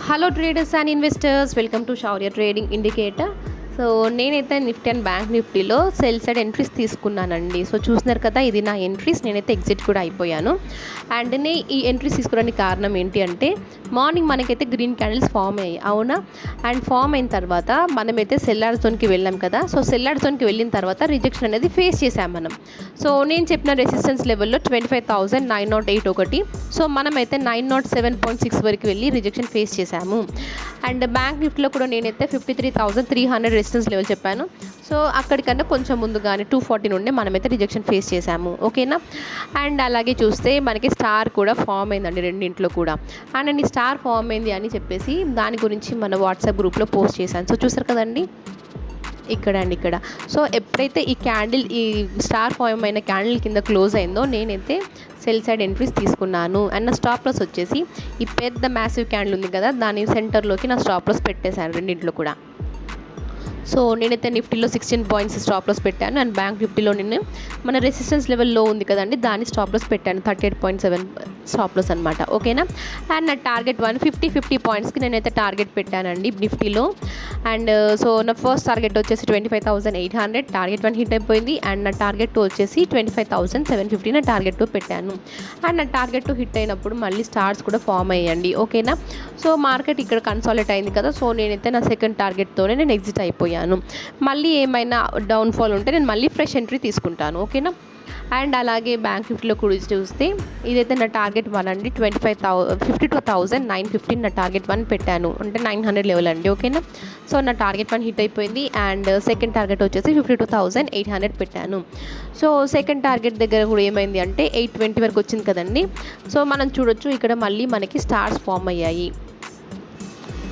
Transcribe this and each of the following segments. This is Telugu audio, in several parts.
Hello traders and investors, welcome to Shaurya trading indicator. So నేనైతే నిఫ్టీ అండ్ బ్యాంక్ నిఫ్టీలో సెల్ సైడ్ ఎంట్రీస్ తీసుకున్నానండి. సో చూస్తున్నారు కదా, ఇది నా ఎంట్రీస్. నేనైతే ఎగ్జిట్ కూడా అయిపోయాను. అండ్ ఈ ఎంట్రీస్ తీసుకోవడానికి కారణం ఏంటి అంటే, మార్నింగ్ మనకైతే గ్రీన్ క్యాండిల్స్ ఫామ్ అయ్యాయి, అవునా? అండ్ ఫామ్ అయిన తర్వాత మనమైతే సెల్లార్ జోన్కి వెళ్ళాం కదా. సో సెల్లార్ జోన్కి వెళ్ళిన తర్వాత రిజెక్షన్ అనేది ఫేస్ చేసాం మనం. సో నేను చెప్పిన రెసిస్టెన్స్ లెవెల్లో 25,908 ఒకటి. సో మనమైతే 907.6 వరకు వెళ్ళి రిజెక్షన్ ఫేస్ చేశాము. అండ్ బ్యాంక్ నిఫ్టీలో కూడా నేనైతే 53,300 రెసిస్టెన్స్ లెవెల్ చెప్పాను. సో అక్కడికన్నా కొంచెం ముందుగానే 240 నుండి మనమైతే రిజెక్షన్ ఫేస్ చేశాము, ఓకేనా? అండ్ అలాగే చూస్తే మనకి స్టార్ కూడా ఫామ్ అయిందండి రెండింట్లో కూడా. అండ్ నేను స్టార్ ఫామ్ అయింది అని చెప్పేసి దాని గురించి మన వాట్సాప్ గ్రూప్లో పోస్ట్ చేశాను. సో చూసారు కదండి, ఇక్కడ. సో ఎప్పుడైతే ఈ స్టార్ ఫామ్ అయిన క్యాండిల్ కింద క్లోజ్ అయిందో నేనైతే సెల్ సైడ్ ఎంట్రీస్ తీసుకున్నాను. అండ్ నా స్టాప్ లాస్ వచ్చేసి ఈ పెద్ద మ్యాసివ్ క్యాండిల్ ఉంది కదా, దాని సెంటర్లోకి నా స్టాప్ లాస్ పెట్టేశాను రెండింటిలో కూడా. సో నేనైతే నిఫ్టీలో 16 పాయింట్స్ స్టాప్ లాస్ పెట్టాను. అండ్ బ్యాంక్ నిఫ్టీలో నేను మన రెసిస్టెన్స్ లెవెల్లో ఉంది కదండి, దాన్ని స్టాప్ లాస్ పెట్టాను 38.7 స్టాప్ లాస్ అనమాట, ఓకేనా? అండ్ నా టార్గెట్ 50 పాయింట్స్కి నేనైతే టార్గెట్ పెట్టానండి నిఫ్టీలో. అండ్ సో నా ఫస్ట్ టార్గెట్ వచ్చేసి 25,800, టార్గెట్ 1 హిట్ అయిపోయింది. అండ్ నా టార్గెట్ 2 వచ్చేసి 25,750 నా టార్గెట్ 2 పెట్టాను. అండ్ నా టార్గెట్ 2 హిట్ అయినప్పుడు మళ్ళీ స్టార్స్ కూడా ఫామ్ అయ్యండి, ఓకేనా? సో మార్కెట్ ఇక్కడ కన్సాలిడేట్ అయింది కదా. సో నేనైతే నా సెకండ్ టార్గెట్తోనే నేను ఎగ్జిట్ అయిపోయాను. మళ్ళీ ఏమైనా డౌన్ఫాల్ ఉంటే నేను మళ్ళీ ఫ్రెష్ ఎంట్రీ తీసుకుంటాను, ఓకేనా? అండ్ అలాగే బ్యాంక్ నిఫ్టీలో కూడా చూస్తే ఇదైతే నా టార్గెట్ 1 అండి. 52,915 నా టార్గెట్ 1 పెట్టాను, అంటే 900 లెవెల్ అండి, ఓకేనా? సో నా టార్గెట్ 1 హిట్ అయిపోయింది. అండ్ సెకండ్ టార్గెట్ వచ్చేసి 52,800 పెట్టాను. సో సెకండ్ టార్గెట్ దగ్గర కూడా ఏమైంది అంటే 820 వరకు వచ్చింది కదండి. సో మనం చూడొచ్చు ఇక్కడ మళ్ళీ మనకి స్టార్స్ ఫామ్ అయ్యాయి.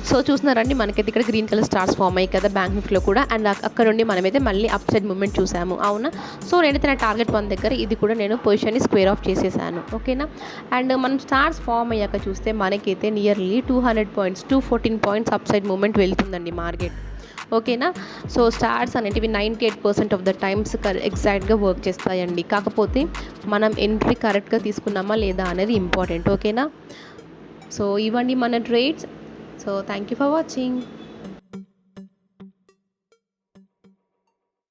సో చూస్తున్నారండి, మనకైతే ఇక్కడ గ్రీన్ కలర్ స్టార్స్ ఫామ్ అయ్యాయి కదా బ్యాంక్ నిఫ్టీలో కూడా. అండ్ అక్కడ నుండి మనమైతే మళ్ళీ అప్ సైడ్ మూమెంట్ చూసాము, అవునా? సో నేనైతే నా టార్గెట్ 1 దగ్గర ఇది కూడా నేను పొజిషన్ని స్క్వేర్ ఆఫ్ చేసేసాను, ఓకేనా? అండ్ మనం స్టార్స్ ఫామ్ అయ్యాక చూస్తే మనకైతే nearly 200 points 214 points upside movement వెళ్తుందండి మార్కెట్, ఓకేనా? సో స్టార్స్ అనేటివి 98% ఆఫ్ ద టైమ్స్ ఎగ్జాక్ట్గా వర్క్ చేస్తాయండి. కాకపోతే మనం ఎంట్రీ కరెక్ట్గా తీసుకున్నామా లేదా అనేది ఇంపార్టెంట్, ఓకేనా? సో ఇవన్నీ మన trades. So thank you for watching.